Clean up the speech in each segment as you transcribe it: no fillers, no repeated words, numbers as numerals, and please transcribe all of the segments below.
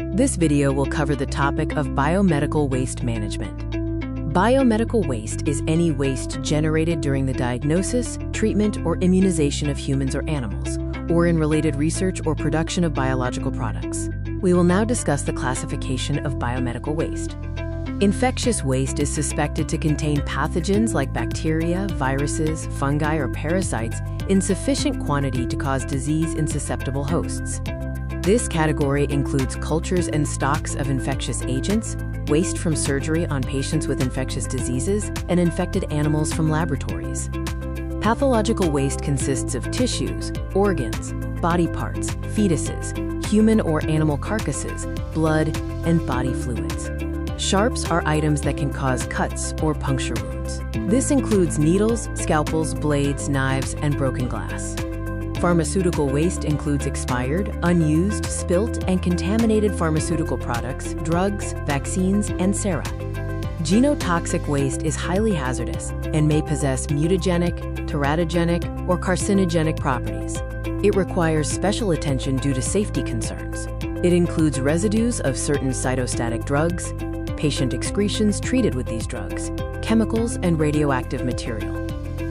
This video will cover the topic of biomedical waste management. Biomedical waste is any waste generated during the diagnosis, treatment, or immunization of humans or animals, or in related research or production of biological products. We will now discuss the classification of biomedical waste. Infectious waste is suspected to contain pathogens like bacteria, viruses, fungi, or parasites in sufficient quantity to cause disease in susceptible hosts. This category includes cultures and stocks of infectious agents, waste from surgery on patients with infectious diseases, and infected animals from laboratories. Pathological waste consists of tissues, organs, body parts, fetuses, human or animal carcasses, blood, and body fluids. Sharps are items that can cause cuts or puncture wounds. This includes needles, scalpels, blades, knives, and broken glass. Pharmaceutical waste includes expired, unused, spilt, and contaminated pharmaceutical products, drugs, vaccines, and sera. Genotoxic waste is highly hazardous and may possess mutagenic, teratogenic, or carcinogenic properties. It requires special attention due to safety concerns. It includes residues of certain cytostatic drugs, patient excretions treated with these drugs, chemicals, and radioactive material.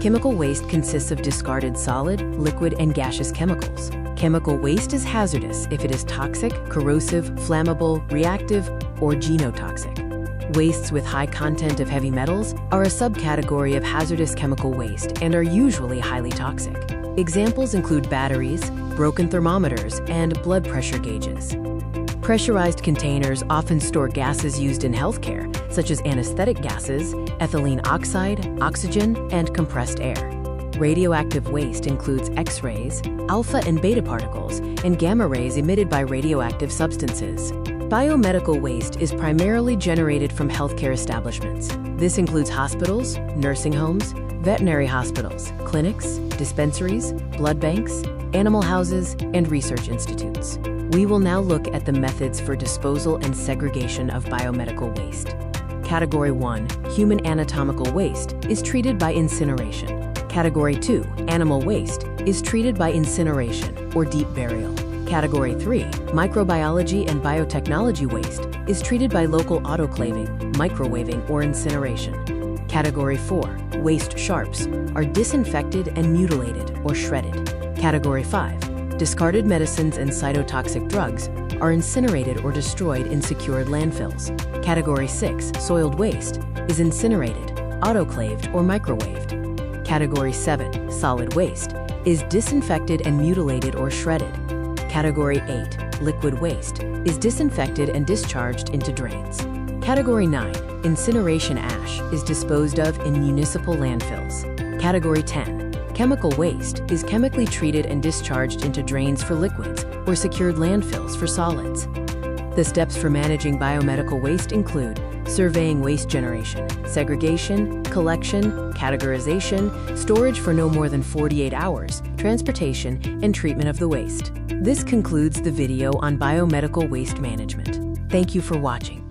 Chemical waste consists of discarded solid, liquid, and gaseous chemicals. Chemical waste is hazardous if it is toxic, corrosive, flammable, reactive, or genotoxic. Wastes with high content of heavy metals are a subcategory of hazardous chemical waste and are usually highly toxic. Examples include batteries, broken thermometers, and blood pressure gauges. Pressurized containers often store gases used in healthcare, such as anesthetic gases, ethylene oxide, oxygen, and compressed air. Radioactive waste includes X-rays, alpha and beta particles, and gamma rays emitted by radioactive substances. Biomedical waste is primarily generated from healthcare establishments. This includes hospitals, nursing homes, veterinary hospitals, clinics, dispensaries, blood banks, animal houses, and research institutes. We will now look at the methods for disposal and segregation of biomedical waste. Category 1, human anatomical waste, is treated by incineration. Category 2, animal waste, is treated by incineration or deep burial. Category 3, microbiology and biotechnology waste, is treated by local autoclaving, microwaving, or incineration. Category 4, waste sharps, are disinfected and mutilated or shredded. Category 5, discarded medicines and cytotoxic drugs are incinerated or destroyed in secured landfills. Category 6, soiled waste, is incinerated, autoclaved, or microwaved. Category 7, solid waste, is disinfected and mutilated or shredded. Category 8, liquid waste, is disinfected and discharged into drains. Category 9, incineration ash, is disposed of in municipal landfills. Category 10, chemical waste, is chemically treated and discharged into drains for liquids or secured landfills for solids. The steps for managing biomedical waste include surveying waste generation, segregation, collection, categorization, storage for no more than 48 hours, transportation, and treatment of the waste. This concludes the video on biomedical waste management. Thank you for watching.